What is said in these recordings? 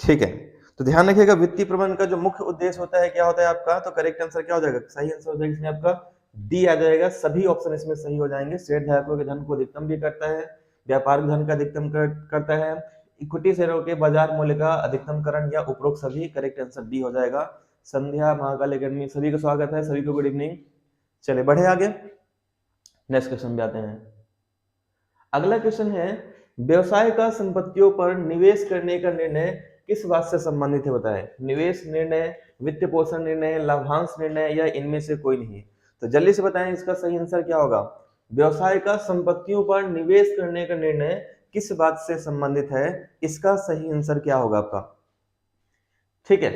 ठीक है, तो ध्यान रखिएगा वित्तीय प्रबंधन का जो मुख्य उद्देश्य होता है क्या होता है आपका, तो करेक्ट आंसर क्या हो जाएगा, सही आंसर हो जाएगा इसमें आपका डी आ जाएगा। सभी ऑप्शन इसमें सही हो जाएंगे। शेयर धारकों के धन को अधिकतम भी करता है, व्यापारिक धन का अधिकतम करता है, इक्विटी शेयरों के बाजार मूल्य का अधिकतमकरण या उपरोक्त सभी। करेक्ट आंसर डी हो जाएगा। संध्या महाकाल एकेडमी सभी का स्वागत है, सभी को गुड इवनिंग। चलिए बढ़े आगे, नेक्स्ट क्वेश्चन पे आते हैं। अगला क्वेश्चन है व्यवसाय का संपत्तियों पर निवेश करने का निर्णय किस बात से संबंधित है बताएं। निवेश निर्णय, वित्त पोषण निर्णय, लाभांश निर्णय या इनमें से कोई नहीं। तो जल्दी से बताएं इसका सही आंसर क्या होगा। व्यवसाय का संपत्तियों पर निवेश करने का निर्णय किस बात से संबंधित है, इसका सही आंसर क्या होगा आपका। ठीक है,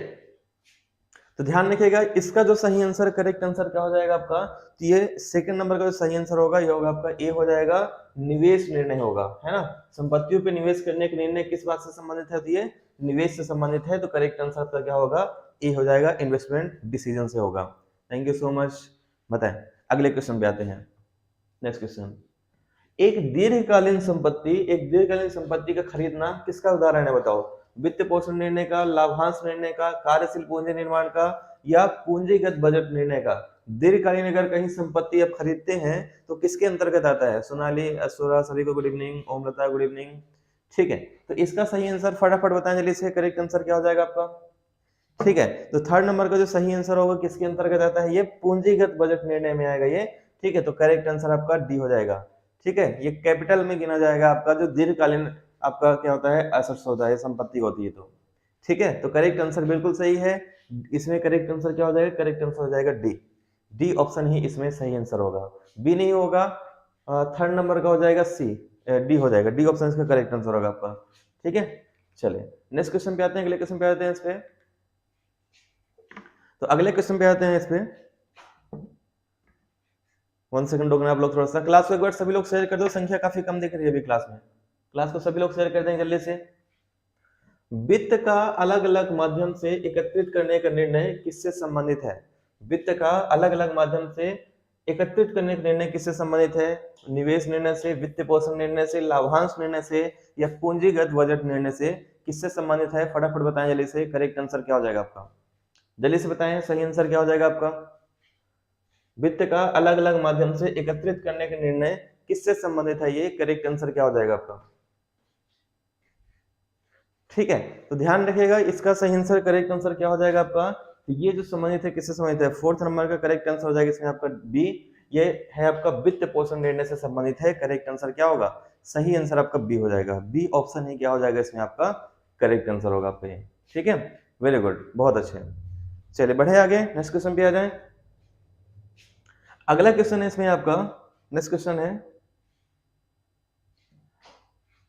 तो ध्यान रखिएगा इसका जो सही आंसर, करेक्ट आंसर क्या हो जाएगा आपका, तो ये सेकंड नंबर का जो सही आंसर होगा ये होगा आपका ए हो जाएगा, निवेश निर्णय होगा, है ना। संपत्तियों पे निवेश करने का निर्णय किस बात से संबंधित है, तो ये निवेश से संबंधित है। तो करेक्ट आंसर आपका क्या होगा, ए हो जाएगा, इन्वेस्टमेंट डिसीजन से होगा। Thank you so much. बताएं अगले क्वेश्चन पे आते हैं। नेक्स्ट क्वेश्चन, एक दीर्घकालीन संपत्ति का खरीदना किसका उदाहरण है बताओ। वित्त पोषण निर्णय का, लाभांश निर्णय का, कार्यशील पूंजी निर्माण का या पूंजीगत बजट निर्णय का। दीर्घकालीन अगर कहीं संपत्ति आप खरीदते हैं तो किसके अंतर्गत आता है। सोनाली, अश्वरा सभी को गुड इवनिंग, ओमलता गुड इवनिंग। ठीक है, तो इसका सही आंसर फटाफट बताएं जल्दी से, करेक्ट आंसर क्या हो जाएगा आपका। ठीक है, तो थर्ड नंबर का जो सही आंसर होगा किसके अंतर्गत आता है, ये पूंजीगत बजट निर्णय में आएगा ये। ठीक है, तो करेक्ट आंसर आपका डी हो जाएगा। ठीक है, ये कैपिटल में गिना जाएगा आपका जो दीर्घकालीन आपका क्या होता है, एसेट्स होता है, संपत्ति होती है। तो ठीक है, तो करेक्ट आंसर बिल्कुल सही है। इसमें करेक्ट आंसर क्या हो जाएगा, करेक्ट आंसर हो जाएगा डी। डी ऑप्शन ही इसमें सही आंसर होगा, बी नहीं होगा। थर्ड नंबर का हो जाएगा सी, डी हो जाएगा, डी ऑप्शन इसका करेक्ट आंसर होगा आपका। ठीक है, चलिए नेक्स्ट क्वेश्चन पे आते हैं, अगले क्वेश्चन पे आते हैं इस पे। तो अगले क्वेश्चन पे आते हैं इस पे। 1 सेकंड रुकना आप लोग थोड़ा सा। क्लास को एक बार सभी लोग शेयर कर दो, संख्या काफी कम दिख रही है अभी क्लास में। क्लास को सभी लोग शेयर कर दें जल्दी से। वित्त का अलग अलग माध्यम से एकत्रित करने का निर्णय किससे संबंधित है। वित्त का अलग अलग माध्यम से एकत्रित करने का निर्णय किससे संबंधित है। निवेश निर्णय से, वित्त पोषण निर्णय से, लाभांश निर्णय से या पूंजीगत बजट निर्णय से, किससे संबंधित है। फटाफट बताएं जल्दी से, करेक्ट आंसर क्या हो जाएगा आपका, जल्दी से बताएं सही आंसर क्या हो जाएगा आपका। वित्त का अलग अलग माध्यम से एकत्रित करने का निर्णय किससे संबंधित है, ये करेक्ट आंसर क्या हो जाएगा आपका। ठीक है, तो ध्यान रखिएगा इसका सही आंसर, करेक्ट आंसर क्या हो जाएगा आपका। तो ये जो संबंधित है किससे संबंधित है, फोर्थ नंबर का करेक्ट आंसर हो जाएगा इसमें आपका बी। ये है आपका वित्त पोषण निर्णय से संबंधित है। करेक्ट आंसर क्या होगा, सही आंसर आपका बी हो जाएगा। बी ऑप्शन ही क्या हो जाएगा इसमें आपका करेक्ट आंसर होगा आपका ये। ठीक है, वेरी गुड, बहुत अच्छे। चलिए बढ़े आगे, नेक्स्ट क्वेश्चन पे आ जाए। अगला क्वेश्चन है इसमें आपका, नेक्स्ट क्वेश्चन है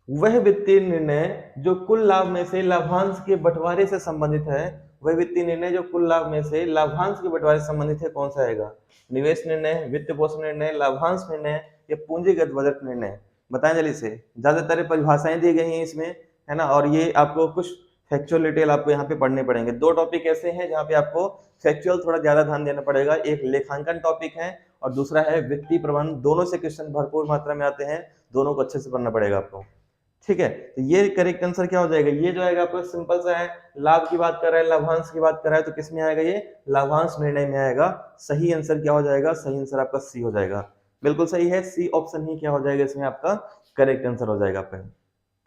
वह वित्तीय निर्णय जो कुल लाभ में से लाभांश के बंटवारे से संबंधित है। वह वित्तीय निर्णय जो कुल लाभ में से लाभांश के बंटवारे से संबंधित है, कौन सा आएगा। निवेश निर्णय, वित्त पोषण निर्णय, लाभांश निर्णय या पूंजीगत बजट निर्णय। बताएं जल्दी से, ज्यादातर परिभाषाएं दी गई हैं इसमें, है ना। और ये आपको कुछ फैक्चुअल डिटेल आपको यहाँ पे पढ़ने पड़ेंगे। दो टॉपिक ऐसे हैं जहाँ पे आपको फैक्चुअल थोड़ा ज्यादा ध्यान देना पड़ेगा। एक लेखांकन टॉपिक है और दूसरा है वित्तीय प्रबंधन। दोनों से क्वेश्चन भरपूर मात्रा में आते हैं, दोनों को अच्छे से पढ़ना पड़ेगा आपको। ठीक है, तो ये करेक्ट आंसर क्या हो जाएगा, ये जो आएगा आपको सिंपल सा है। लाभ की बात कर रहा है, लाभांश की बात कर रहा है, तो किस में आएगा, ये लाभांश निर्णय में आएगा। सही आंसर क्या हो जाएगा, सही आंसर आपका सी हो जाएगा। बिल्कुल सही है, सी ऑप्शन ही क्या हो जाएगा इसमें आपका करेक्ट आंसर हो जाएगा आपका।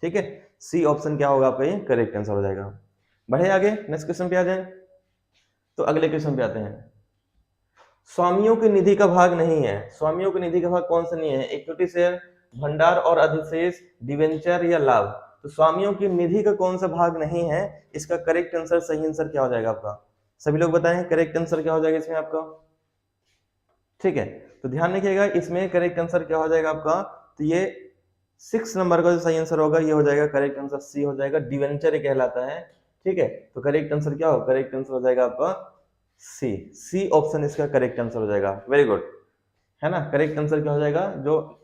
ठीक है, सी ऑप्शन क्या होगा आपका, ये करेक्ट आंसर हो जाएगा। बढ़े आगे, नेक्स्ट क्वेश्चन पे आ जाए। तो अगले क्वेश्चन पे आते हैं। स्वामियों की निधि का भाग नहीं है। स्वामियों की निधि का भाग कौन सा नहीं है, इक्विटी शेयर, भंडार और अधिशेष, डिवेंचर या लाभ। तो स्वामियों की निधि का कौन सा भाग नहीं है, इसका करेक्ट आंसर, सही आंसर क्या हो जाएगा आपका। सभी लोग बताएं करेक्ट आंसर क्या हो जाएगा इसमें आपका। ठीक है, तो ध्यान रखिएगा इसमें करेक्ट आंसर क्या हो जाएगा आपका। तो ये 6 नंबर का जो सही आंसर होगा ये हो जाएगा करेक्ट आंसर, सी हो जाएगा, डिवेंचर कहलाता है। ठीक है, तो करेक्ट आंसर क्या होगा, करेक्ट आंसर हो जाएगा आपका सी। सी ऑप्शन इसका करेक्ट आंसर हो जाएगा। वेरी गुड, है ना। करेक्ट आंसर क्या हो जाएगा, जो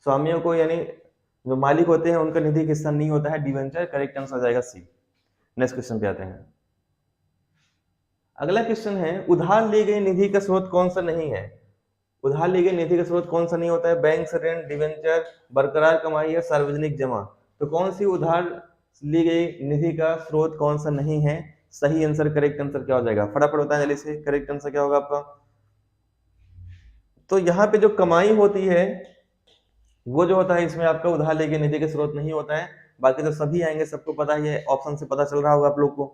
स्वामियों को यानी जो मालिक होते हैं उनका निधि का हिस्सा नहीं होता है, डिवेंचर। करेक्ट आंसर हो जाएगा सी। नेक्स्ट क्वेश्चन पे आते हैं। अगला क्वेश्चन है उधार ली गई निधि का स्रोत कौन सा नहीं है। उधार ली गई निधि का स्रोत कौन सा नहीं होता है, बैंक से ऋण, डिवेंचर, बरकरार कमाई या सार्वजनिक जमा। तो कौन सी उधार ली गई निधि का स्रोत कौन सा नहीं है? सही आंसर, करेक्ट आंसर क्या हो जाएगा? फटाफट बताएं जल्दी से, करेक्ट आंसर क्या होगा आपका? तो यहाँ पे जो कमाई होती है वो जो होता है इसमें आपका उधार लेके निधि के स्रोत नहीं होता है। बाकी तो सभी आएंगे, सबको पता ही है, ऑप्शन से पता चल रहा होगा आप लोग को।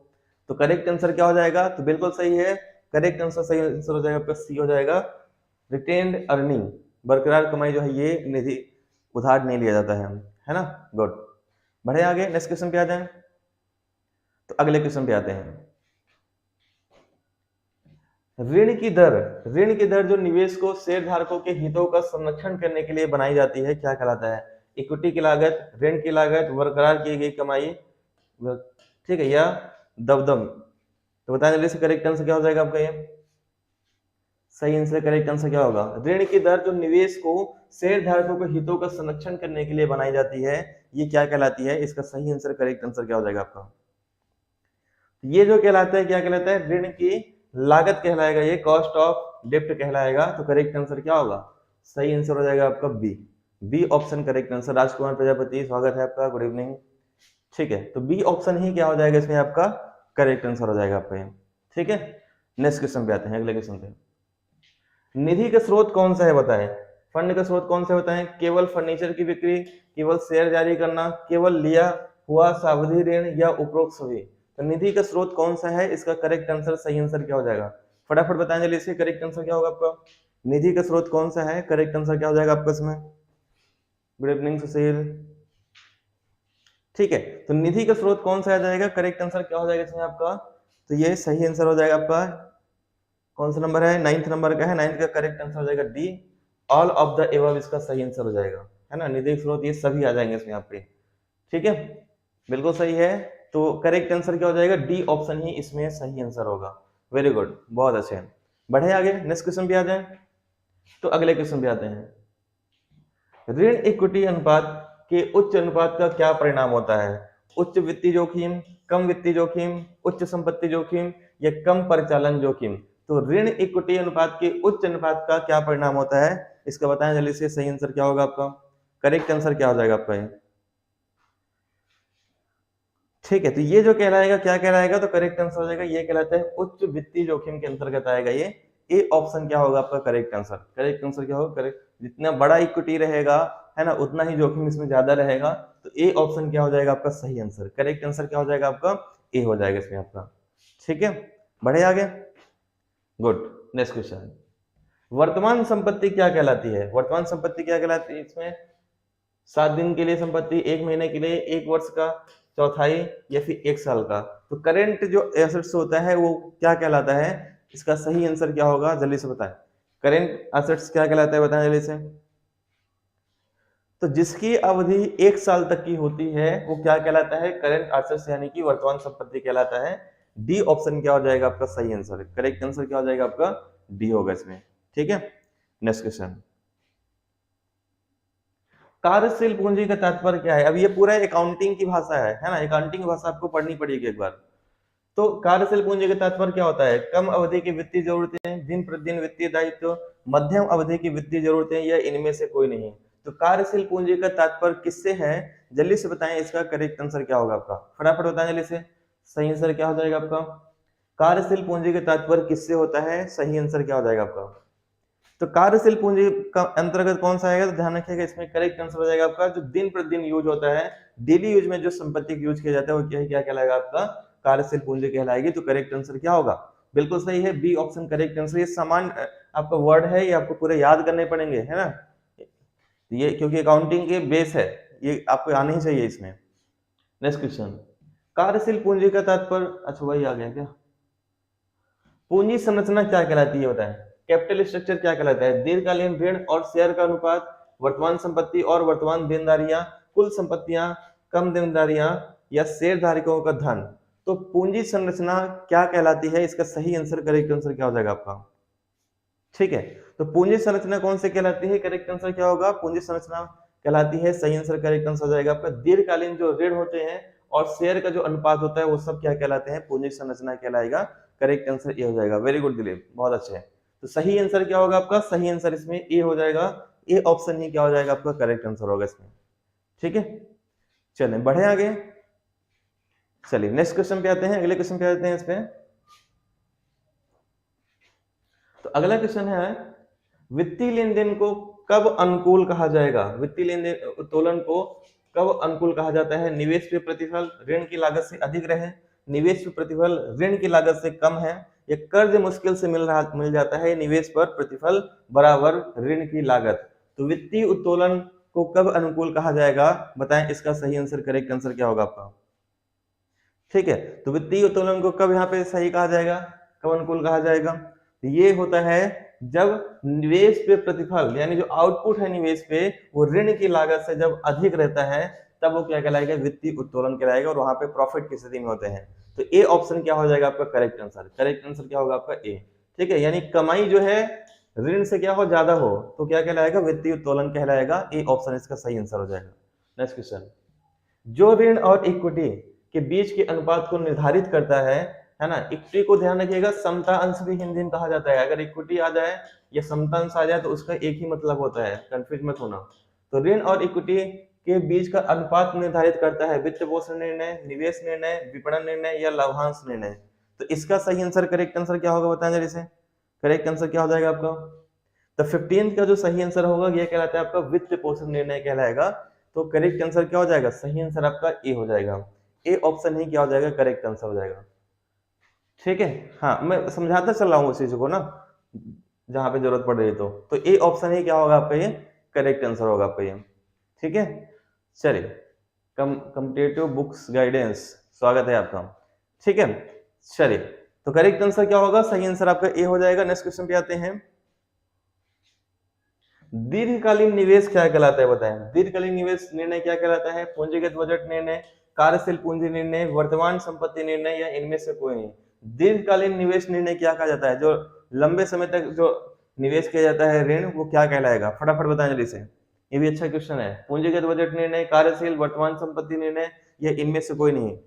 तो करेक्ट आंसर क्या हो जाएगा? तो बिल्कुल सही है, करेक्ट आंसर सही आंसर हो जाएगा आपका सी हो जाएगा, रिटेन्ड अर्निंग, बरकरार कमाई जो है ये निधि उधार नहीं लिया जाता है ना। गुड, बढ़े आगे, नेक्स्ट क्वेश्चन पे आ जाए। तो अगले क्वेश्चन पे आते हैं। ऋण की दर जो निवेश को शेयर धारकों के हितों का संरक्षण करने के लिए बनाई जाती है क्या कहलाता है? इक्विटी की लागत, ऋण की लागत, बरकरार की गई कमाई, ठीक है, या दबदम। तो बताएं जल्दी से, करेक्ट आंसर क्या हो जाएगा आपका? ये सही आंसर, करेक्ट आंसर क्या होगा? ऋण की दर जो निवेश को शेयर धारकों के हितों का संरक्षण करने के लिए बनाई जाती है ये क्या कहलाती है? इसका सही आंसर, करेक्ट आंसर क्या हो जाएगा आपका? ये जो कहलाता है क्या कहलाता है? ऋण की लागत कहलाएगा, ये कॉस्ट ऑफ डेप्ट कहलाएगा। तो करेक्ट आंसर क्या होगा? सही आंसर हो जाएगा आपका B, B option correct answer. Rajkumar Prajapati स्वागत है आपका, गुड इवनिंग। ठीक है, तो बी ऑप्शन ही क्या हो जाएगा इसमें आपका? करेक्ट आंसर हो जाएगा आपका ये। ठीक है, नेक्स्ट क्वेश्चन पे आते हैं, अगले क्वेश्चन पे। निधि का स्रोत कौन सा है बताएं? फंड का स्रोत कौन सा है बताएं? केवल फर्नीचर की बिक्री, केवल शेयर जारी करना, केवल लिया हुआ सावधि ऋण, या उपरोक्त सभी? तो निधि का स्रोत कौन सा है? इसका करेक्ट आंसर, सही आंसर क्या हो जाएगा? फटाफट बताएं जल्दी से, करेक्ट आंसर क्या होगा आपका? निधि का स्रोत कौन सा है? करेक्ट आंसर क्या हो जाएगा आपका इसमें? गुड इवनिंग सुशील। ठीक है, तो निधि का स्रोत कौन सा आ जाएगा? करेक्ट आंसर क्या हो जाएगा इसमें आपका? तो ये सही आंसर हो जाएगा आपका, कौन सा नंबर है? 9th नंबर का है, 9th का करेक्ट आंसर हो जाएगा D, all of the above इसका सही आंसर हो जाएगा, है ना। निधि स्रोत ये सभी आ जाएंगे इसमें यहाँ पे। ठीक है, बिल्कुल सही है। तो करेक्ट आंसर क्या हो जाएगा? डी ऑप्शन ही इसमें सही आंसर होगा। वेरी गुड, बहुत अच्छे। बढ़े आगे, नेक्स्ट क्वेश्चन पे आ जाए। तो अगले क्वेश्चन पे आते हैं। ऋण इक्विटी अनुपात के उच्च अनुपात का क्या परिणाम होता है? उच्च वित्तीय जोखिम, कम वित्तीय जोखिम, उच्च संपत्ति जोखिम, या कम परिचालन जोखिम? तो ऋण इक्विटी अनुपात के उच्च अनुपात का क्या परिणाम होता है? इसका बताएं जल्दी से, सही आंसर क्या होगा आपका? करेक्ट आंसर क्या हो जाएगा आपका ये? ठीक है, तो ये जो कहलाएगा क्या कहलाएगा? तो करेक्ट आंसर हो जाएगा, ये कहलाता है उच्च वित्तीय जोखिम के अंतर्गत आएगा ये। ए ऑप्शन क्या होगा आपका? करेक्ट आंसर, करेक्ट आंसर क्या होगा? करेक्ट, जितना बड़ा इक्विटी रहेगा है ना उतना ही जोखिम इसमें ज्यादा रहेगा। तो ए ऑप्शन क्या हो जाएगा आपका? सही आंसर, करेक्ट आंसर क्या हो जाएगा आपका? ए हो जाएगा इसमें आपका। ठीक है, बढ़े आगे। Good, next question. वर्तमान संपत्ति क्या कहलाती है? वर्तमान संपत्ति क्या कहलाती है? इसमें 7 दिन के लिए संपत्ति, 1 महीने के लिए, 1 वर्ष का चौथाई, या फिर 1 साल का? तो करेंट जो एसेट्स होता है वो क्या कहलाता है? इसका सही आंसर क्या होगा? जल्दी से बताएं, करेंट एसेट्स क्या कहलाता है? बताएं जल्दी से। तो जिसकी अवधि 1 साल तक की होती है वो क्या कहलाता है? करेंट एसेट्स, यानी कि वर्तमान संपत्ति कहलाता है। डी ऑप्शन क्या हो जाएगा आपका? सही आंसर, करेक्ट आंसर क्या हो जाएगा आपका? डी होगा इसमें। ठीक है, नेक्स्ट क्वेश्चन। कार्यशील पूंजी का तात्पर्य क्या है? अब ये पूरा अकाउंटिंग की भाषा है ना, अकाउंटिंग की भाषा आपको पढ़नी पड़ेगी एक बार। तो कार्यशील पूंजी का तात्पर्य क्या होता है? कम अवधि की वित्तीय जरूरतें, दिन प्रतिदिन वित्तीय दायित्व, मध्यम अवधि की वित्तीय जरूरतें, या इनमें से कोई नहीं? तो कार्यशील पूंजी का तात्पर्य किससे है? जल्दी से बताएं, इसका करेक्ट आंसर क्या होगा आपका? फटाफट बताएं जल्दी से, सही आंसर क्या हो जाएगा आपका? कार्यशील पूंजी का तात्पर्य किससे होता है? सही आंसर क्या हो जाएगा आपका? तो कार्यशील पूंजी का अंतर्गत कौन सा आएगा? तो ध्यान रखिएगा, इसमें करेक्ट आंसर हो जाएगा आपका जो दिन प्रतिदिन यूज होता है, डेली यूज में जो संपत्ति यूज किया जाता है वो क्या कहलाएगा आपका? कार्यशील पूंजी कहलाएगी। तो करेक्ट आंसर क्या होगा? बिल्कुल सही है, बी ऑप्शन करेक्ट आंसर। ये समान आपका वर्ड है, ये आपको पूरे याद करने पड़ेंगे, है ना, ये क्योंकि अकाउंटिंग के बेस है, ये आपको आना ही चाहिए इसमें। Next question. कार्यशील पूंजी का तात्पर्य, अच्छा वही आ गया क्या? पूंजी संरचना क्या कहलाती है बताएं? कैपिटल स्ट्रक्चर क्या कहलाता है? दीर्घकालीन ऋण और शेयर का अनुपात, वर्तमान संपत्ति और वर्तमान देनदारियां, कुल संपत्तियां, कम देनदारियां, या शेयर धारकों का धन? तो पूंजी संरचना क्या कहलाती है? इसका सही आंसर, करेक्ट आंसर क्या हो जाएगा आपका? ठीक है, तो पूंजी संरचना कौन से कहलाती है? करेक्ट आंसर क्या होगा? पूंजी संरचना कहलाती है, सही आंसर करेक्ट आंसर हो जाएगा आपका, दीर्घकालीन जो ऋण होते हैं और शेयर का जो अनुपात होता है वो सब क्या कहलाते हैं? पूंजी संरचना कहलाएगा। करेक्ट आंसर ये हो जाएगा। वेरी गुड दिलीप, बहुत अच्छे। तो सही आंसर क्या होगा आपका? सही आंसर इसमें ए हो जाएगा, ए ऑप्शन ही क्या हो जाएगा आपका? करेक्ट आंसर होगा इसमें। ठीक है, चलें बढ़े आगे। चलिए नेक्स्ट क्वेश्चन पे आते हैं, अगले क्वेश्चन पे आते हैं इस पे। तो अगला क्वेश्चन है वित्तीय लेन देन को कब अनुकूल कहा जाएगा? वित्तीय लेन देन उत्तोलन को कब अनुकूल कहा जाता है? निवेश पे प्रतिफल ऋण की लागत से अधिक रहे, निवेश पे प्रतिफल ऋण की लागत से कम है, या कर्ज मुश्किल से मिल जाता है, निवेश पर प्रतिफल बराबर ऋण की लागत। तो वित्तीय उत्तोलन को कब अनुकूल कहा जाएगा? बताएं इसका सही आंसर, करेक्ट आंसर क्या होगा आपका? ठीक है, तो वित्तीय उत्तोलन को कब यहाँ पे सही कहा जाएगा, कब अनुकूल कहा जाएगा? ये होता है जब निवेश पे प्रतिफल यानी जो आउटपुट है निवेश पे वो ऋण की लागत से जब अधिक रहता है तब वो क्या कहलाएगा? वित्तीय उत्तोलन कहलाएगा, और वहां पे प्रॉफिट की स्थिति में होते हैं। तो ए ऑप्शन क्या हो जाएगा आपका? Correct answer. करेक्ट आंसर क्या होगा आपका? ए। ठीक है, यानी कमाई जो है ऋण से क्या हो, ज्यादा हो, तो क्या कहलाएगा? वित्तीय उत्तोलन कहलाएगा। ए ऑप्शन इसका सही आंसर हो जाएगा। नेक्स्ट क्वेश्चन, जो ऋण और इक्विटी के बीच के अनुपात को निर्धारित करता है ना? इक्विटी को ध्यान रखिएगा समता अंश भी हिंदी में कहा जाता है। अगर इक्विटी आ जाए या समता अंश आ जाए तो उसका एक ही मतलब होता है, कंफ्यूज मत होना। तो ऋण और इक्विटी के बीच का अनुपात निर्धारित करता है वित्त पोषण निर्णय, निवेश निर्णय, विपणन निर्णय या लाभांश निर्णय। तो इसका सही आंसर, करेक्ट आंसर क्या होगा बताएं जरा इसे। करेक्ट आंसर क्या हो जाएगा आपका? तो 15 का जो सही आंसर होगा यह कहलाता है आपका वित्त पोषण निर्णय कहलाएगा। तो करेक्ट आंसर क्या हो जाएगा? सही आंसर आपका ए हो जाएगा। ए ऑप्शन ही क्या हो जाएगा? करेक्ट आंसर हो जाएगा। ठीक है, हाँ मैं समझाता चल रहा हूँ उस चीज को ना, जहां पे जरूरत पड़ रही है। तो ए ऑप्शन ही क्या होगा आपका? ये करेक्ट आंसर होगा आपका ये। ठीक है, चलिए कम्पिटिटिव बुक्स गाइडेंस, स्वागत है आपका। ठीक है, चलिए तो करेक्ट आंसर क्या होगा? सही आंसर आपका ए हो जाएगा। नेक्स्ट क्वेश्चन पे आते हैं, दीर्घकालीन निवेश क्या कहलाता है बताएं। दीर्घकालीन निवेश निर्णय क्या कहलाता है? पूंजीगत बजट निर्णय, कार्यशील पूंजी निर्णय, वर्तमान संपत्ति निर्णय या इनमें से कोई नहीं। दीर्घकालीन निवेश निर्णय क्या कहा जाता है? जो लंबे समय तक जो निवेश किया जाता है ऋण, वो क्या कहलाएगा? फटाफट बताएं जल्दी से, ये भी अच्छा क्वेश्चन है। पूंजीगत बजट निर्णय, कार्यशील, वर्तमान संपत्ति निर्णय या इनमें से कोई नहीं।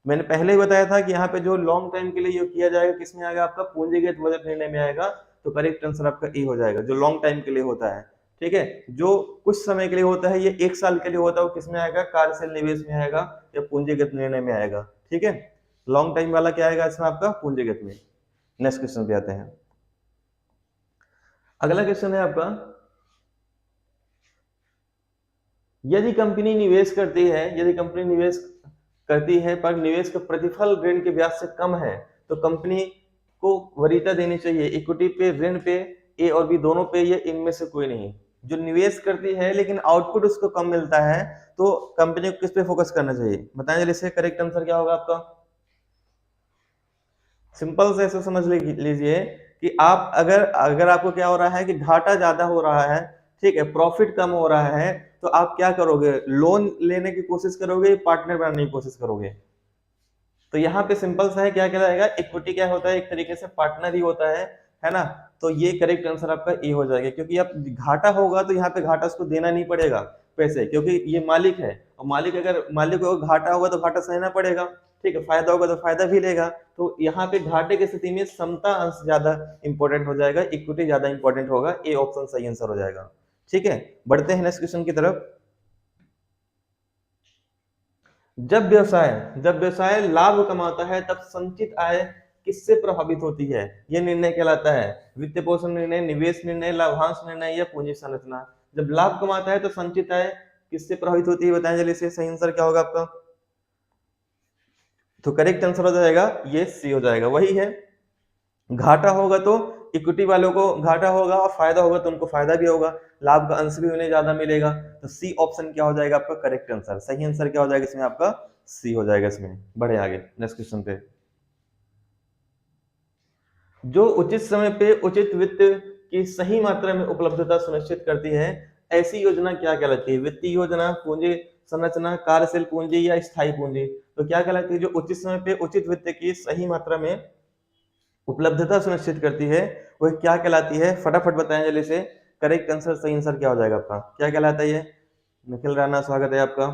मैंने पहले ही बताया था कि यहाँ पे जो लॉन्ग टाइम के लिए किया जाएगा किसमें आएगा? आपका पूंजीगत बजट निर्णय में आएगा। तो करेक्ट आंसर आपका ए हो जाएगा, जो लॉन्ग टाइम के लिए होता है। ठीक है, जो कुछ समय के लिए होता है, ये 1 साल के लिए होता है, वो किसमें आएगा? कार्यशील निवेश में आएगा या पूंजीगत निर्णय में आएगा। ठीक है, लॉन्ग टाइम वाला क्या आएगा इसमें? आपका पूंजीगत में। नेक्स्ट क्वेश्चन पे आते हैं। अगला क्वेश्चन है आपका, यदि कंपनी निवेश करती है, यदि कंपनी निवेश करती है पर निवेश का प्रतिफल ऋण के ब्याज से कम है, तो कंपनी को वरीयता देनी चाहिए इक्विटी पे, ऋण पे, ए और बी दोनों पे, या इनमें से कोई नहीं। जो निवेश करती है लेकिन आउटपुट उसको कम मिलता है, तो कंपनी को किस पे फोकस करना चाहिए बताएं जल्दी से। करेक्ट आंसर क्या होगा आपका? सिंपल से ऐसे समझ लीजिए कि आप अगर आपको क्या हो रहा है कि घाटा ज्यादा हो रहा है, ठीक है, प्रॉफिट कम हो रहा है, तो आप क्या करोगे? लोन लेने की कोशिश करोगे, पार्टनर बनाने की कोशिश करोगे? तो यहाँ पे सिंपल सा है, क्या कहलाएगा? इक्विटी क्या होता है? एक तरीके से पार्टनर ही होता है ना? तो ये करेक्ट आंसर आपका ए हो जाएगा, क्योंकि अब घाटा होगा तो यहाँ पे घाटा उसको देना नहीं पड़ेगा पैसे, क्योंकि ये मालिक है, और मालिक को घाटा होगा तो घाटा सहना पड़ेगा। ठीक है, फायदा होगा तो फायदा भी लेगा। तो यहाँ पे घाटे की स्थिति में समता अंश ज्यादा इंपॉर्टेंट हो जाएगा, इक्विटी ज्यादा इंपॉर्टेंट होगा। ए ऑप्शन सही आंसर हो जाएगा। ठीक है, बढ़ते हैं नेक्स्ट क्वेश्चन की तरफ। जब व्यवसाय लाभ कमाता है तब संचित आय किससे प्रभावित होती है? यह निर्णय कहलाता है वित्त पोषण निर्णय, निवेश निर्णय, लाभांश निर्णय या पूंजी संरचना। जब लाभ कमाता है तो संचित आय किससे प्रभावित होती है बताएं जल्दी से। सही आंसर क्या होगा आपका? तो करेक्ट आंसर हो जाएगा ये सी हो जाएगा। वही है, घाटा होगा तो इक्विटी वालों को घाटा होगा, और फायदा होगा तो उनको फायदा भी होगा, लाभ का अंश भी उन्हें ज्यादा मिलेगा। तो सी ऑप्शन क्या हो जाएगा आपका? Correct answer. सही आंसर क्या हो जाएगा इसमें? आपका सी हो जाएगा इसमें। बढ़े आगे नेक्स्ट क्वेश्चन पे। जो उचित समय पे उचित वित्त की सही मात्रा में उपलब्धता सुनिश्चित करती है, ऐसी योजना क्या कहलाती है? वित्तीय योजना, पूंजी संरचना, कार्यशील पूंजी या स्थायी पूंजी। तो क्या कहलाती है? जो उचित समय पे उचित वित्त की सही मात्रा में उपलब्धता सुनिश्चित करती है, वह क्या कहलाती है? फटाफट बताएं जल्दी से। करेक्ट आंसर, सही आंसर क्या हो जाएगा आपका? क्या कहलाता है ये? निखिल राणा, स्वागत है आपका।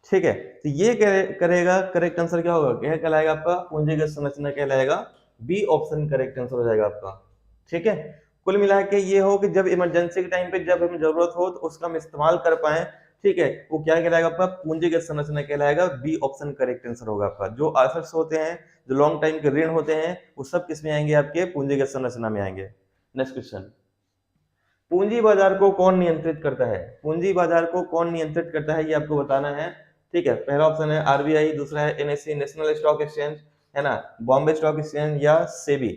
ठीक है, तो ये करेगा, करेक्ट आंसर क्या होगा? क्या कहलाएगा आपका? पूंजीगत संरचना कहलाएगा। बी ऑप्शन करेक्ट आंसर हो जाएगा आपका। ठीक है, कुल मिला के ये हो कि जब इमरजेंसी के टाइम पे जब हमें जरूरत हो तो उसका हम इस्तेमाल कर पाए, ठीक है, वो क्या कहलाएगा आपका, पूंजीगत संरचना कहलाएगा। बी ऑप्शन करेक्ट आंसर होगा आपका। जो एसेट्स होते हैं, जो लॉन्ग टाइम के ऋण होते हैं, वो सब किस में आएंगे, आपके पूंजीगत संरचना में आएंगे। नेक्स्ट क्वेश्चन, पूंजी बाजार को कौन नियंत्रित करता है? पूंजी बाजार को कौन नियंत्रित करता है, ये आपको बताना है। ठीक है, पहला ऑप्शन है आरबीआई, दूसरा है एनएससी नेशनल स्टॉक एक्सचेंज, है ना, बॉम्बे स्टॉक एक्सचेंज, या सेबी।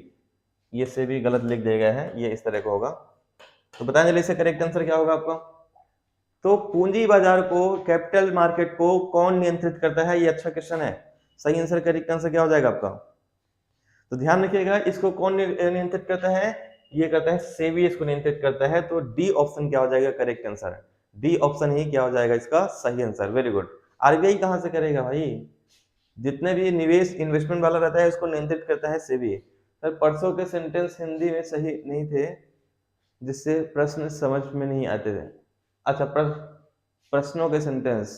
ये सेबी गलत लिख दिया गया है, ये इस तरह का होगा। तो बताएं जल्दी से करेक्ट आंसर क्या होगा आपका। तो पूंजी बाजार को, कैपिटल मार्केट को कौन नियंत्रित करता है, ये अच्छा क्वेश्चन है। सही आंसर, करेक्ट आंसर क्या हो जाएगा आपका? तो ध्यान रखिएगा, इसको कौन नियंत्रित करता है, ये करता है सेबी, इसको नियंत्रित करता है। तो डी ऑप्शन क्या हो जाएगा करेक्ट आंसर? डी ऑप्शन ही क्या हो जाएगा इसका सही आंसर। Very good. आरबीआई कहां से करेगा भाई? जितने भी निवेश इन्वेस्टमेंट वाला रहता है उसको नियंत्रित करता है सेबी। सर परसों के सेंटेंस हिंदी में सही नहीं थे, जिससे प्रश्न समझ में नहीं आते थे। अच्छा, प्रश्नों के सेंटेंस,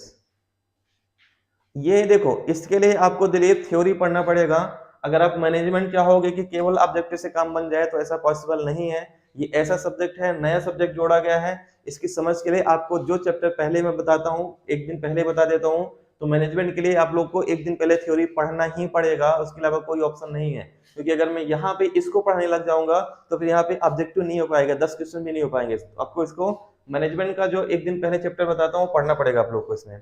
ये देखो, इसके लिए आपको दिलीप थ्योरी पढ़ना पड़ेगा। अगर आप मैनेजमेंट चाहोगे कि केवल ऑब्जेक्टिव से काम बन जाए, तो ऐसा पॉसिबल नहीं है। ये ऐसा सब्जेक्ट है, नया सब्जेक्ट जोड़ा गया है। इसकी समझ के लिए आपको जो चैप्टर पहले मैं बताता हूँ, एक दिन पहले बता देता हूँ। तो मैनेजमेंट के लिए आप लोग को एक दिन पहले थ्योरी पढ़ना ही पड़ेगा, उसके अलावा कोई ऑप्शन नहीं है। क्योंकि अगर मैं यहाँ पे इसको पढ़ने लग जाऊंगा तो फिर यहाँ पे ऑब्जेक्टिव नहीं हो पाएगा, 10 क्वेश्चन भी नहीं हो पाएंगे। तो आपको इसको मैनेजमेंट का जो एक दिन पहले चैप्टर बताता हूँ पढ़ना पड़ेगा आप लोग को इसमें।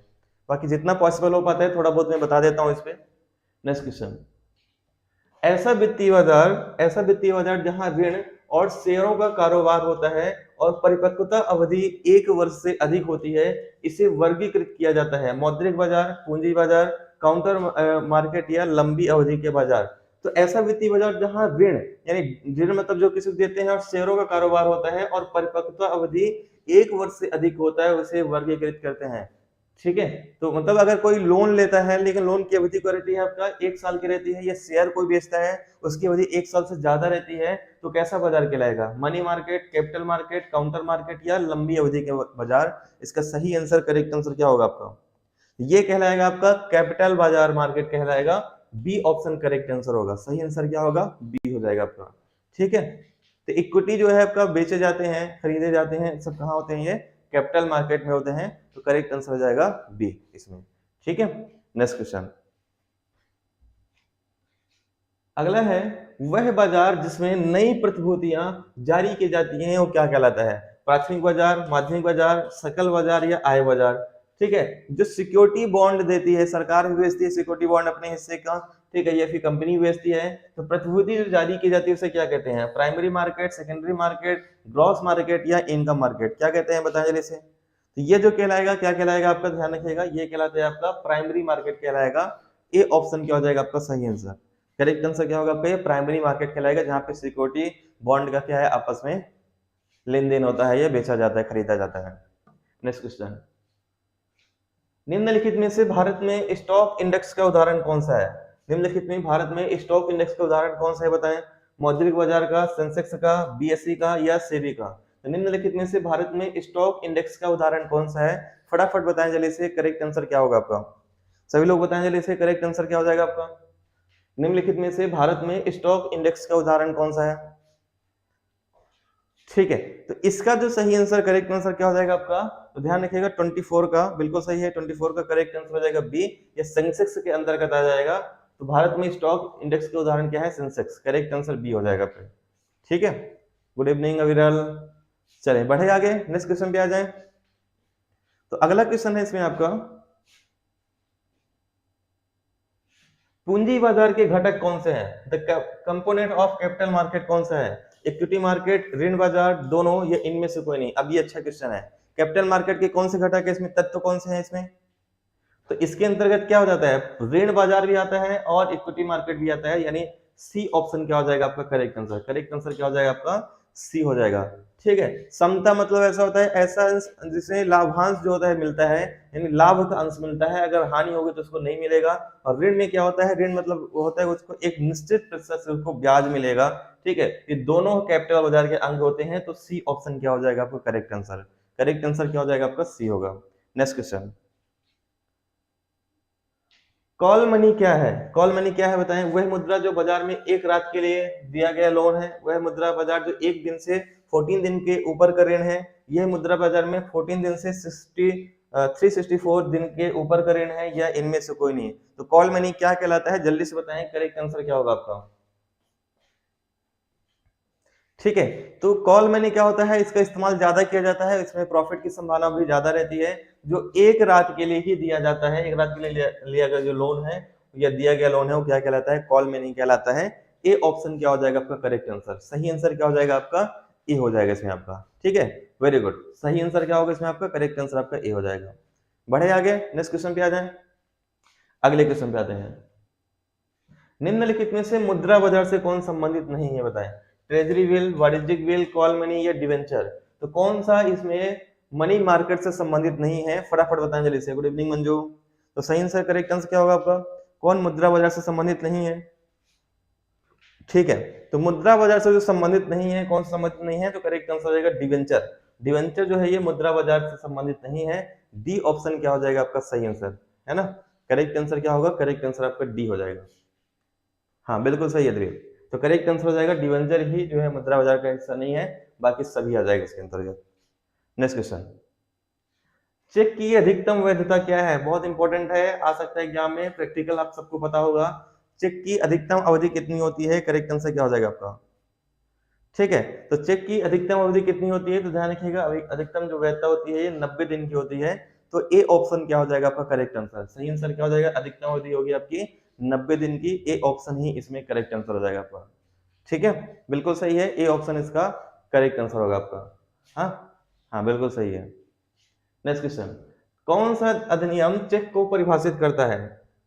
बाकी जितना पॉसिबल हो पाता है थोड़ा बहुत मैं बता देता हूँ इस पे। नेक्स्ट क्वेश्चन, ऐसा वित्तीय बाजार जहां ऋण और शेयरों का कारोबार होता है और परिपक्वता अवधि 1 वर्ष से अधिक होती है, इसे वर्गीकृत किया जाता है। मौद्रिक बाजार, पूंजी बाजार, काउंटर मार्केट, या लंबी अवधि के बाजार। तो ऐसा वित्तीय बाजार जहां ऋण, यानी ऋण मतलब जो किसी को देते हैं, और शेयरों का कारोबार होता है और परिपक्वता अवधि 1 वर्ष से अधिक होता है, उसे वर्गीकृत करते हैं। ठीक है, तो मतलब अगर कोई लोन लेता है लेकिन लोन की अवधि क्या रहती है आपका 1 साल की रहती है, या शेयर कोई बेचता है उसकी अवधि 1 साल से ज्यादा रहती है, तो कैसा बाजार कहलाएगा? Money market, capital market, counter market, या लंबी अवधि के बाजार? इसका सही आंसर, करेक्ट आंसर क्या होगा आपका? ये कहलाएगा आपका कैपिटल बाजार मार्केट कहलाएगा। बी ऑप्शन करेक्ट आंसर होगा। सही आंसर क्या होगा? बी हो जाएगा आपका। ठीक है, तो इक्विटी जो है आपका बेचे जाते हैं, खरीदे जाते हैं, सब कहाँ होते हैं? ये कैपिटल मार्केट में होते हैं। तो करेक्ट आंसर हो जाएगा बी इसमें। ठीक है, नेक्स्ट क्वेश्चन, अगला है, वह बाजार जिसमें नई प्रतिभूतियां जारी की जाती हैं वो क्या कहलाता है? प्राथमिक बाजार, माध्यमिक बाजार, सकल बाजार, या आय बाजार? ठीक है, जो सिक्योरिटी बॉन्ड देती है, सरकार भी बेचती है सिक्योरिटी बॉन्ड अपने हिस्से का, ठीक है, या फिर कंपनी बेचती है। तो प्रतिभूति जो जारी की जाती है उसे क्या कहते हैं? Primary market, secondary market, gross market, या इनकम मार्केट? क्या कहते हैं बताएं जल्दी से। तो ये जो कहलाएगा, क्या कहलाएगा आपका? ध्यान रखिएगा, ये कहलाता है आपका प्राइमरी मार्केट कहलाएगा। ए ऑप्शन क्या हो जाएगा आपका सही आंसर? करेक्ट आंसर क्या होगा आपका? ये प्राइमरी मार्केट कहलाएगा, जहां पे सिक्योरिटी बॉन्ड का क्या है, आपस में लेन देन होता है, या बेचा जाता है, खरीदा जाता है। नेक्स्ट क्वेश्चन, निम्नलिखित में से भारत में स्टॉक इंडेक्स का उदाहरण कौन सा है? निम्नलिखित में भारत में स्टॉक इंडेक्स का उदाहरण कौन सा है बताएं? मौद्रिक बाजार का, सेंसेक्स का, बीएसई का, या सेबी का? तो निम्नलिखित में से भारत में स्टॉक इंडेक्स का उदाहरण कौन सा है? फटाफट बताएं जल्दी से, करेक्ट आंसर क्या होगा आपका? सभी लोग बताएं जल्दी से, करेक्ट आंसर क्या हो जाएगा आपका? निम्नलिखित में से भारत में स्टॉक इंडेक्स का उदाहरण कौन सा है? ठीक है, तो इसका जो सही आंसर, करेक्ट आंसर क्या हो जाएगा आपका? तो ध्यान रखिएगा 24 का बिल्कुल सही है। 24 का करेक्ट आंसर हो जाएगा बी, या सेंसेक्स के अंतर्गत आ जाएगा। तो भारत में स्टॉक इंडेक्स के उदाहरण क्या है? सेंसेक्स। करेक्ट आंसर बी हो जाएगा फिर। ठीक है, गुड इवनिंग अविरल। चले बढ़े आगे, नेक्स्ट क्वेश्चन पे आ जाए। तो अगला क्वेश्चन है इसमें आपका, पूंजी बाजार के घटक कौन से हैं? The component of capital market कौन सा है? इक्विटी मार्केट, ऋण बाजार, दोनों, या इनमें से कोई नहीं? अब ये अच्छा क्वेश्चन है। कैपिटल मार्केट के कौन से घटक है इसमें, तत्व कौन से हैं इसमें? तो इसके अंतर्गत क्या हो जाता है? ऋण बाजार भी आता है और इक्विटी मार्केट भी आता है, यानी सी ऑप्शन क्या हो जाएगा आपका करेक्ट आंसर? करेक्ट आंसर क्या हो जाएगा आपका? सी हो जाएगा। ठीक है, समता मतलब ऐसा होता है, ऐसा अंश जिसमें लाभांश जो होता है मिलता है, यानी लाभ का अंश मिलता है, अगर हानि होगी तो उसको नहीं मिलेगा। और ऋण में क्या होता है? ऋण मतलब वो होता है उसको एक निश्चित प्रतिशत से उसको ब्याज मिलेगा। ठीक है, ये दोनों कैपिटल बाजार के अंग होते हैं। तो सी ऑप्शन क्या हो जाएगा आपका करेक्ट आंसर? करेक्ट आंसर क्या हो जाएगा आपका? सी होगा। नेक्स्ट क्वेश्चन, कॉल मनी क्या है? कॉल मनी क्या है बताएं? वह मुद्रा जो बाजार में एक रात के लिए दिया गया लोन है। वह मुद्रा बाजार जो एक दिन से 14 दिन के ऊपर का ऋण है। यह मुद्रा बाजार में 14 दिन से 60 364 दिन के ऊपर का ऋण है या इनमें से कोई नहीं। तो कॉल मनी क्या कहलाता है, जल्दी से बताएं, करेक्ट आंसर क्या होगा आपका। ठीक है, तो कॉल मनी क्या होता है, इसका इस्तेमाल ज्यादा किया जाता है, इसमें प्रॉफिट की संभावना भी ज्यादा रहती है। जो एक रात के लिए ही दिया जाता है, एक रात के लिए लिया गया जो लोन है या दिया गया लोन है वो क्या कहलाता है, कॉल मनी कहलाता है। ए ऑप्शन क्या हो जाएगा आपका करेक्ट आंसर, सही आंसर क्या हो जाएगा आपका, ए हो जाएगा इसमें आपका। ठीक है, वेरी गुड, सही आंसर क्या होगा इसमें आपका, करेक्ट आंसर आपका ए हो जाएगा। बढ़े आगे, नेक्स्ट क्वेश्चन पे आ जाए, अगले क्वेश्चन पे आते हैं। निम्नलिखित में से मुद्रा बाजार से कौन संबंधित नहीं है, बताएं। ट्रेजरी बिल, वाणिज्यिक बिल, कॉल मनी या डिवेंचर। तो कौन सा इसमें मनी मार्केट से संबंधित नहीं है, फटाफट बताएं जल्दी से। Good evening Manju. तो सही आंसर करेक्ट आंसर क्या होगा आपका, कौन मुद्रा बाजार से संबंधित नहीं है। ठीक है, तो मुद्रा बाजार से जो संबंधित नहीं है, कौन सा संबंधित नहीं है, तो करेक्ट आंसर हो जाएगा डिवेंचर। डिवेंचर जो है ये मुद्रा बाजार से संबंधित नहीं है। डी ऑप्शन क्या हो जाएगा आपका सही आंसर, है ना। करेक्ट आंसर क्या होगा, करेक्ट आंसर आपका डी हो जाएगा। हाँ बिल्कुल सही है ध्रुव, तो करेक्ट आंसर हो जाएगा डिवेंचर ही जो है मुद्रा बाजार का हिस्सा नहीं है, बाकी सभी आ जाएगा इसके अंतर्गत। नेक्स्ट क्वेश्चन, चेक की अधिकतम वैधता क्या है, बहुत इंपॉर्टेंट है, आ सकता है एग्जाम में, प्रैक्टिकल आप सबको पता होगा। चेक की अधिकतम अवधि कितनी होती है, करेक्ट आंसर क्या हो जाएगा आपका। ठीक है, तो चेक की अधिकतम अवधि कितनी होती है, तो ध्यान रखिएगा अधिकतम जो वैधता होती है ये 90 दिन की होती है। तो ए ऑप्शन क्या हो जाएगा आपका करेक्ट आंसर, सही आंसर क्या हो जाएगा, अधिकतम अवधि होगी आपकी 90 दिन की, ए ऑप्शन ही इसमें करेक्ट आंसर हो जाएगा आपका। ठीक है, बिल्कुल सही है, ए ऑप्शन इसका करेक्ट आंसर होगा आपका। हाँ हाँ बिल्कुल सही है। नेक्स्ट क्वेश्चन, कौन सा अधिनियम चेक को परिभाषित करता है,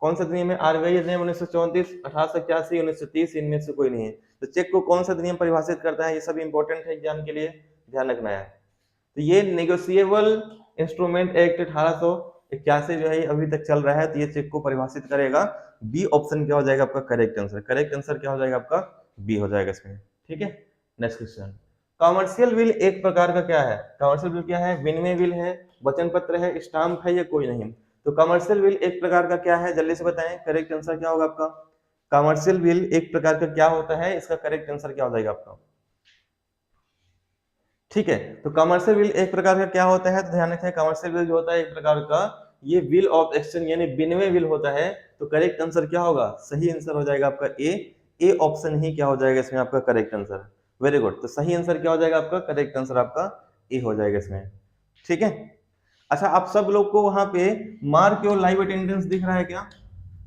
कौन सा अधिनियम है, आरबीआई अधिनियम 1934, 1881, 1930, इनमें से कोई नहीं है। तो चेक को कौन सा अधिनियम परिभाषित करता है, ये सब इंपॉर्टेंट है एग्जाम के लिए, ध्यान रखना है। तो ये नेगोशिएबल इंस्ट्रूमेंट एक्ट 1881 जो है अभी तक चल रहा है, तो ये चेक को परिभाषित करेगा। बी ऑप्शन क्या हो जाएगा आपका करेक्ट आंसर, करेक्ट आंसर क्या हो जाएगा आपका बी हो जाएगा इसमें। ठीक है, नेक्स्ट क्वेश्चन, कॉमर्शियल बिल एक प्रकार का क्या है, कॉमर्शियल बिल क्या है, विनिमय बिल है, वचन पत्र है, स्टाम्प है या कोई नहीं। तो कॉमर्शियल बिल एक प्रकार का क्या है, जल्दी से बताएं, करेक्ट आंसर क्या होगा आपका। कॉमर्शियल बिल एक प्रकार का क्या होता है, इसका करेक्ट आंसर क्या हो जाएगा आपका। ठीक है, तो कमर्शियल बिल एक प्रकार का क्या होता है, तो ध्यान रखें, कमर्शियल बिल जो होता है एक प्रकार का ये बिल ऑफ एक्सचेंज यानी विनिमय बिल होता है। तो करेक्ट आंसर क्या होगा, सही आंसर हो जाएगा आपका ए ऑप्शन ही क्या हो जाएगा इसमें आपका करेक्ट आंसर। वेरी गुड, तो सही आंसर क्या हो जाएगा आपका, करेक्ट आंसर आपका ए हो जाएगा इसमें। ठीक है, अच्छा आप सब लोग को वहां पे मार्क योर लाइव अटेंडेंस दिख रहा है क्या,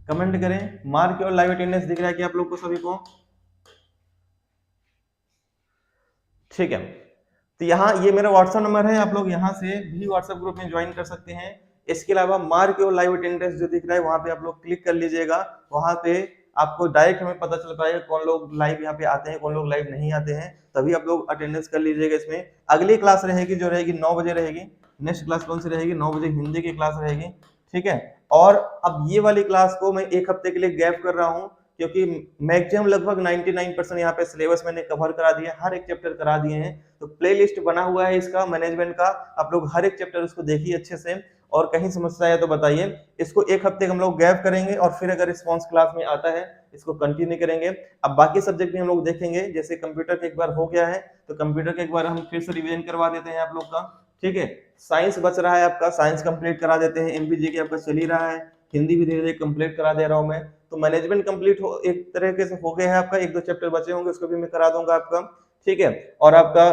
कमेंट करें, मार्क योर लाइव अटेंडेंस दिख रहा है क्या आप लोग को सभी को। ठीक है, तो यहाँ ये मेरा व्हाट्सएप नंबर है, आप लोग यहाँ से भी व्हाट्सएप ग्रुप में ज्वाइन कर सकते हैं। इसके अलावा मार्क योर लाइव अटेंडेंस जो दिख रहा है वहां पे आप लोग क्लिक कर लीजिएगा, वहां पे आपको डायरेक्ट हमें पता चल पाएगा कौन लोग लाइव यहाँ पे आते हैं, कौन लोग लाइव नहीं आते हैं, तभी आप लोग अटेंडेंस कर लीजिएगा इसमें। अगली क्लास रहेगी जो रहेगी 9 बजे रहेगी, नेक्स्ट क्लास कौन सी रहेगी, 9 बजे हिंदी की क्लास रहेगी। ठीक है, और अब ये वाली क्लास को मैं एक हफ्ते के लिए गैप कर रहा हूँ, क्योंकि मैक्सिमम लगभग 99% यहाँ पे सिलेबस मैंने कवर करा दिया, हर एक चैप्टर करा दिए हैं। तो प्लेलिस्ट बना हुआ है इसका मैनेजमेंट का, आप लोग हर एक चैप्टर उसको देखिए अच्छे से, और कहीं समस्या है तो बताइए। इसको एक हफ्ते हम लोग गैप करेंगे और फिर अगर रिस्पॉन्स क्लास में आता है इसको कंटिन्यू करेंगे। अब बाकी सब्जेक्ट भी हम लोग देखेंगे, जैसे कंप्यूटर का एक बार हो गया है तो कंप्यूटर का एक बार हम फिर से रिवीजन करवा देते हैं आप लोग का। ठीक है, साइंस बच रहा है आपका, साइंस कंप्लीट करा देते हैं, एमपीजी के आपका चल ही रहा है, हिंदी भी धीरे धीरे कंप्लीट करा दे रहा हूं मैं। तो मैनेजमेंट कंप्लीट हो एक तरीके से हो गया है आपका, एक दो चैप्टर बचे होंगे उसको भी मैं करा दूंगा आपका। ठीक है, और आपका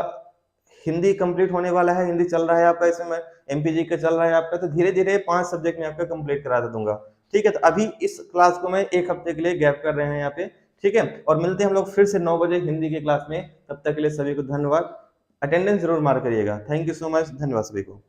हिंदी कंप्लीट होने वाला है, हिंदी चल रहा है आपका, इसमें एमपीजी का चल रहा है आपका, तो धीरे धीरे 5 सब्जेक्ट में आपका कंप्लीट करा दूंगा। ठीक है, तो अभी इस क्लास को मैं एक हफ्ते के लिए गैप कर रहे हैं यहाँ पे। ठीक है, और मिलते हैं हम लोग फिर से 9 बजे हिंदी की क्लास में, तब तक के लिए सभी को धन्यवाद। अटेंडेंस जरूर मार करिएगा, थैंक यू सो मच, धन्यवाद सभी को।